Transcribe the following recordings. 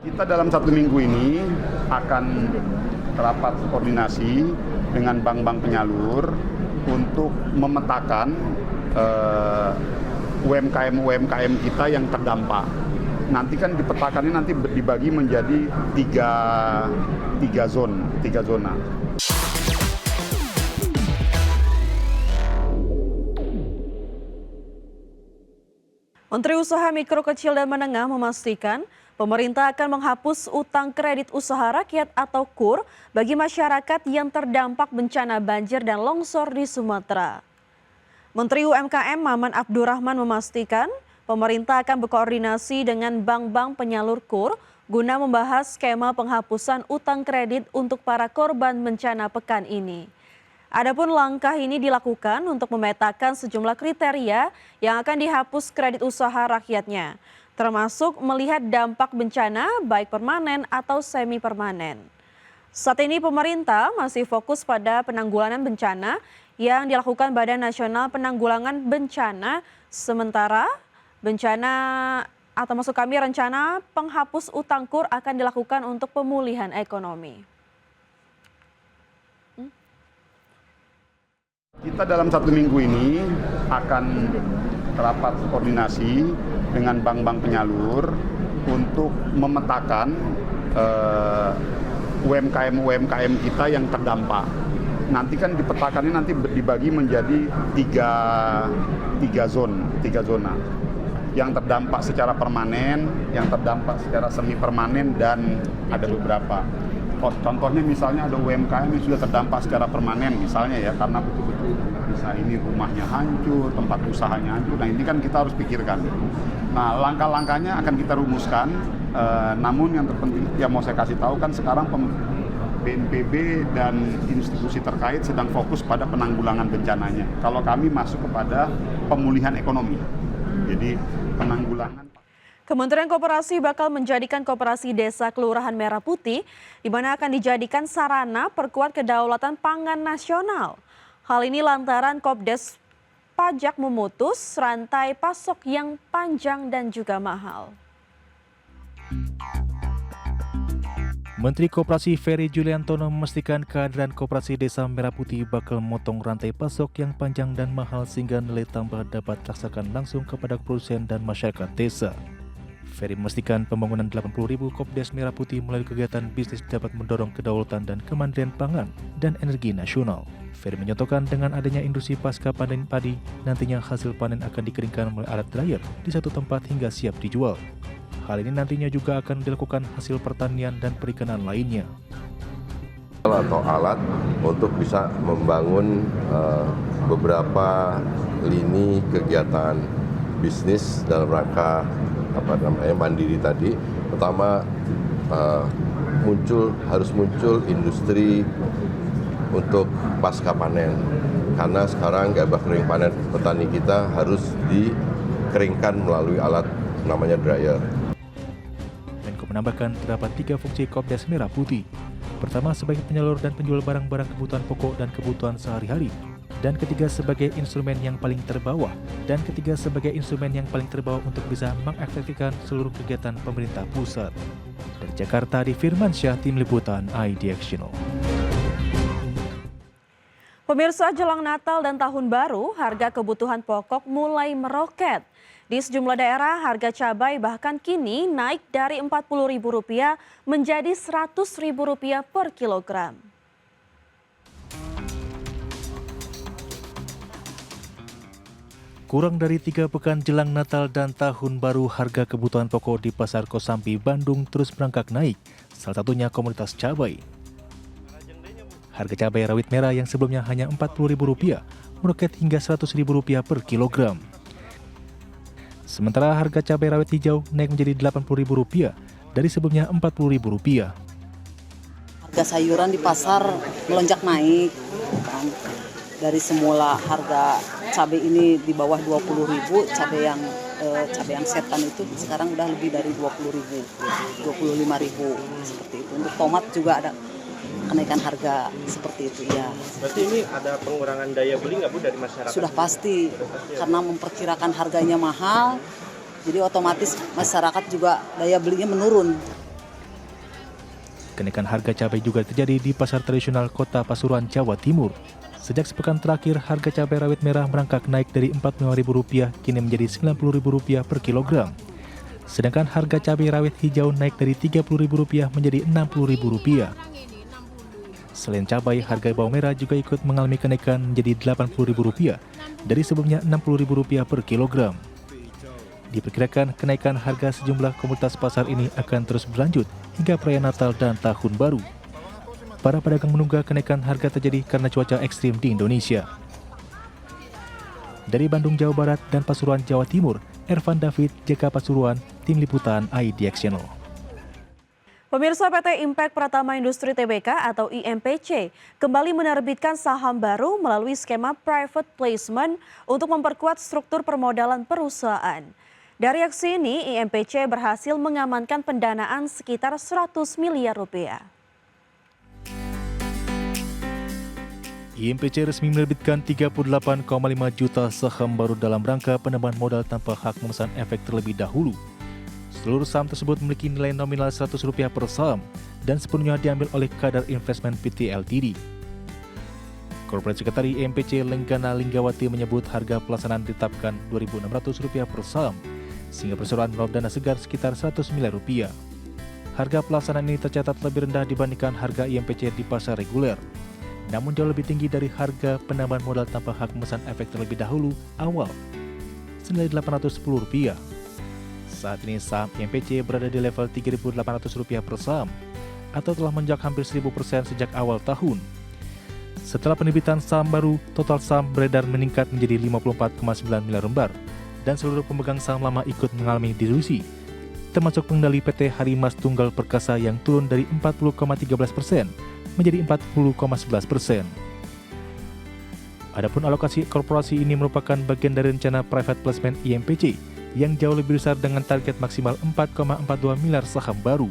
Kita dalam 1 minggu ini akan rapat koordinasi dengan bank-bank penyalur untuk memetakan UMKM kita yang terdampak. Nanti kan dipetakannya nanti dibagi menjadi tiga zona. Menteri Usaha Mikro Kecil dan Menengah memastikan pemerintah akan menghapus utang kredit usaha rakyat atau KUR bagi masyarakat yang terdampak bencana banjir dan longsor di Sumatera. Menteri UMKM Maman Abdurrahman memastikan pemerintah akan berkoordinasi dengan bank-bank penyalur KUR guna membahas skema penghapusan utang kredit untuk para korban bencana pekan ini. Adapun langkah ini dilakukan untuk memetakan sejumlah kriteria yang akan dihapus kredit usaha rakyatnya, termasuk melihat dampak bencana baik permanen atau semi permanen. Saat ini pemerintah masih fokus pada penanggulangan bencana yang dilakukan Badan Nasional Penanggulangan Bencana, sementara rencana penghapus utang KUR akan dilakukan untuk pemulihan ekonomi. Kita dalam 1 minggu ini akan rapat koordinasi dengan bank-bank penyalur untuk memetakan UMKM kita yang terdampak. Nanti kan dipetakannya nanti dibagi menjadi tiga zona. Yang terdampak secara permanen, yang terdampak secara semi permanen, dan ada beberapa. Contohnya misalnya ada UMKM yang sudah terdampak secara permanen misalnya ya, karena betul-betul bisa ini rumahnya hancur, tempat usahanya hancur. Nah ini kan kita harus pikirkan. Nah langkah-langkahnya akan kita rumuskan, namun yang terpenting yang mau saya kasih tahu kan sekarang BNPB dan institusi terkait sedang fokus pada penanggulangan bencananya. Kalau kami masuk kepada pemulihan ekonomi, jadi penanggulangan. Kementerian Koperasi bakal menjadikan Koperasi Desa Kelurahan Merah Putih, di mana akan dijadikan sarana perkuat kedaulatan pangan nasional. Hal ini lantaran Kopdes Pajak memutus rantai pasok yang panjang dan juga mahal. Menteri Koperasi Ferry Juliantono memastikan kehadiran Koperasi Desa Merah Putih bakal memotong rantai pasok yang panjang dan mahal sehingga nilai tambah dapat dirasakan langsung kepada produsen dan masyarakat desa. Ferry memastikan pembangunan 80.000 Kopdes Merah Putih melalui kegiatan bisnis dapat mendorong kedaulatan dan kemandirian pangan dan energi nasional. Ferry menyontohkan dengan adanya industri pasca panen padi, nantinya hasil panen akan dikeringkan melalui alat dryer di satu tempat hingga siap dijual. Hal ini nantinya juga akan dilakukan hasil pertanian dan perikanan lainnya. Atau alat untuk bisa membangun beberapa lini kegiatan bisnis dalam rangka mandiri tadi. Pertama harus muncul industri untuk pasca panen, karena sekarang gabah kering panen petani kita harus dikeringkan melalui alat namanya dryer. Menko menambahkan terdapat 3 fungsi Kopdes Merah Putih. Pertama sebagai penyalur dan penjual barang-barang kebutuhan pokok dan kebutuhan sehari-hari. Dan ketiga sebagai instrumen yang paling terbawah. Dan ketiga sebagai instrumen yang paling terbawah untuk bisa mengefektifkan seluruh kegiatan pemerintah pusat. Dari Jakarta, di Firmansyah, Tim Liputan IDX Channel. Pemirsa, jelang Natal dan Tahun Baru, harga kebutuhan pokok mulai meroket. Di sejumlah daerah, harga cabai bahkan kini naik dari Rp40.000 menjadi Rp100.000 per kilogram. Kurang dari 3 pekan jelang Natal dan Tahun Baru, harga kebutuhan pokok di Pasar Kosambi, Bandung terus merangkak naik, salah satunya komoditas cabai. Harga cabai rawit merah yang sebelumnya hanya Rp40.000 meroket hingga Rp100.000 per kilogram. Sementara harga cabai rawit hijau naik menjadi Rp80.000 dari sebelumnya Rp40.000. Harga sayuran di pasar melonjak naik. Dari semula harga cabai ini di bawah Rp20.000, cabai yang setan itu sekarang udah lebih dari Rp20.000, Rp25.000 seperti itu. Untuk tomat juga ada kenaikan harga seperti itu ya. Berarti ini ada pengurangan daya beli nggak Bu dari masyarakat? Sudah pasti, karena memperkirakan harganya mahal, jadi otomatis masyarakat juga daya belinya menurun. Kenaikan harga cabai juga terjadi di pasar tradisional Kota Pasuruan, Jawa Timur. Sejak sepekan terakhir, harga cabai rawit merah merangkak naik dari Rp45.000 kini menjadi Rp90.000 per kilogram. Sedangkan harga cabai rawit hijau naik dari Rp30.000 menjadi Rp60.000. Selain cabai, harga bawang merah juga ikut mengalami kenaikan menjadi Rp80.000 dari sebelumnya Rp60.000 per kilogram. Diperkirakan kenaikan harga sejumlah komoditas pasar ini akan terus berlanjut hingga perayaan Natal dan Tahun Baru. Para pedagang menunggu kenaikan harga terjadi karena cuaca ekstrim di Indonesia. Dari Bandung, Jawa Barat dan Pasuruan, Jawa Timur, Ervan David, JK Pasuruan, Tim Liputan IDX Channel. Pemirsa, PT Impact Pratama Industri Tbk atau IMPC kembali menerbitkan saham baru melalui skema private placement untuk memperkuat struktur permodalan perusahaan. Dari aksi ini, IMPC berhasil mengamankan pendanaan sekitar Rp100 miliar. IMPC resmi menerbitkan 38,5 juta saham baru dalam rangka penambahan modal tanpa hak memesan efek terlebih dahulu. Seluruh saham tersebut memiliki nilai nominal Rp100 per saham dan sepenuhnya diambil oleh Kadar Investment PT Ltd. Corporate Sekretari IMPC Lenggana Linggawati menyebut harga pelaksanaan ditetapkan Rp2.600 per saham, sehingga perseroan meraup dana segar sekitar Rp100 miliar. Harga pelaksanaan ini tercatat lebih rendah dibandingkan harga IMPC di pasar reguler, namun jauh lebih tinggi dari harga penambahan modal tanpa hak memesan efek terlebih dahulu awal, senilai Rp810. Saat ini saham IMPC berada di level Rp3.800 per saham, atau telah menonjak hampir 1000% sejak awal tahun. Setelah penerbitan saham baru, total saham beredar meningkat menjadi 54,9 miliar lembar, dan seluruh pemegang saham lama ikut mengalami dilusi, termasuk pengendali PT Harimas Tunggal Perkasa yang turun dari 40,13% menjadi 40,11%. Adapun alokasi korporasi ini merupakan bagian dari rencana private placement IMPC yang jauh lebih besar dengan target maksimal 4,42 miliar saham baru.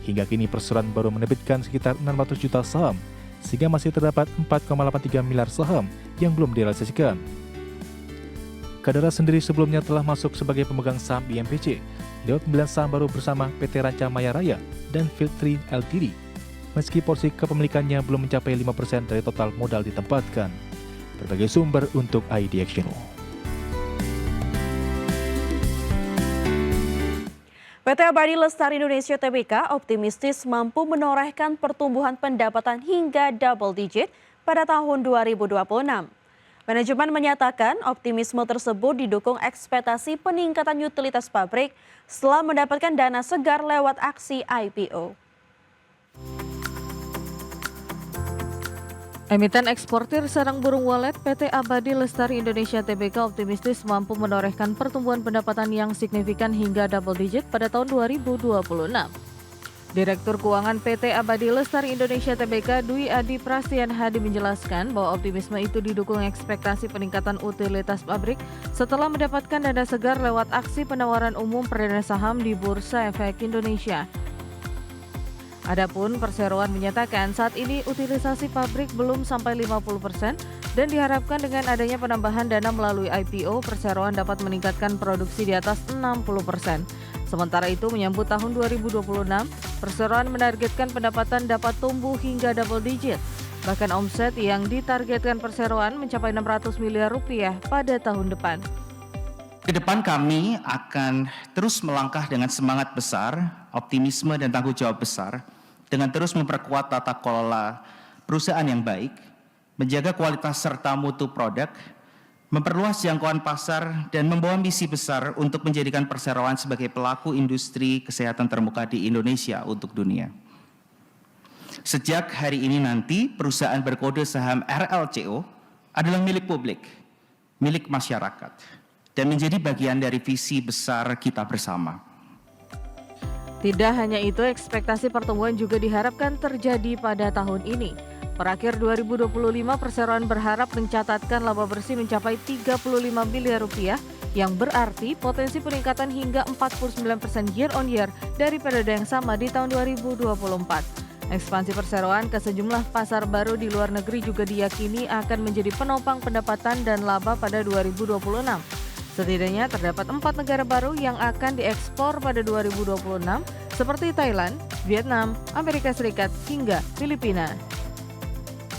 Hingga kini perseroan baru menerbitkan sekitar 600 juta saham, sehingga masih terdapat 4,83 miliar saham yang belum direalisasikan. Kadara sendiri sebelumnya telah masuk sebagai pemegang saham IMPC lewat pembelian saham baru bersama PT Ranca Maya Raya dan Filtri Ltd. Meski porsi kepemilikannya belum mencapai 5% dari total modal ditempatkan. Berbagai sumber untuk IDX Channel. PT Abadi Lestari Indonesia Tbk optimistis mampu menorehkan pertumbuhan pendapatan hingga double digit pada tahun 2026. Manajemen menyatakan optimisme tersebut didukung ekspektasi peningkatan utilitas pabrik setelah mendapatkan dana segar lewat aksi IPO. Emiten eksportir sarang burung walet PT Abadi Lestari Indonesia Tbk optimistis mampu menorehkan pertumbuhan pendapatan yang signifikan hingga double digit pada tahun 2026. Direktur Keuangan PT Abadi Lestari Indonesia Tbk Dwi Adi Prastian Hadi menjelaskan bahwa optimisme itu didukung ekspektasi peningkatan utilitas pabrik setelah mendapatkan dana segar lewat aksi penawaran umum perdana saham di Bursa Efek Indonesia. Adapun perseroan menyatakan saat ini utilisasi pabrik belum sampai 50% dan diharapkan dengan adanya penambahan dana melalui IPO, perseroan dapat meningkatkan produksi di atas 60%. Sementara itu menyambut tahun 2026, perseroan menargetkan pendapatan dapat tumbuh hingga double digit. Bahkan omset yang ditargetkan perseroan mencapai Rp600 miliar pada tahun depan. Ke depan kami akan terus melangkah dengan semangat besar, optimisme dan tanggung jawab besar, dengan terus memperkuat tata kelola perusahaan yang baik, menjaga kualitas serta mutu produk, memperluas jangkauan pasar, dan membawa misi besar untuk menjadikan perseroan sebagai pelaku industri kesehatan termuka di Indonesia untuk dunia. Sejak hari ini nanti, perusahaan berkode saham RLCO adalah milik publik, milik masyarakat, dan menjadi bagian dari visi besar kita bersama. Tidak hanya itu, ekspektasi pertumbuhan juga diharapkan terjadi pada tahun ini. Per akhir 2025, perseroan berharap mencatatkan laba bersih mencapai Rp35 miliar, yang berarti potensi peningkatan hingga 49% year on year dari periode yang sama di tahun 2024. Ekspansi perseroan ke sejumlah pasar baru di luar negeri juga diyakini akan menjadi penopang pendapatan dan laba pada 2026. Setidaknya terdapat 4 negara baru yang akan diekspor pada 2026 seperti Thailand, Vietnam, Amerika Serikat, hingga Filipina.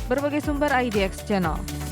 Berbagai sumber IDX Channel.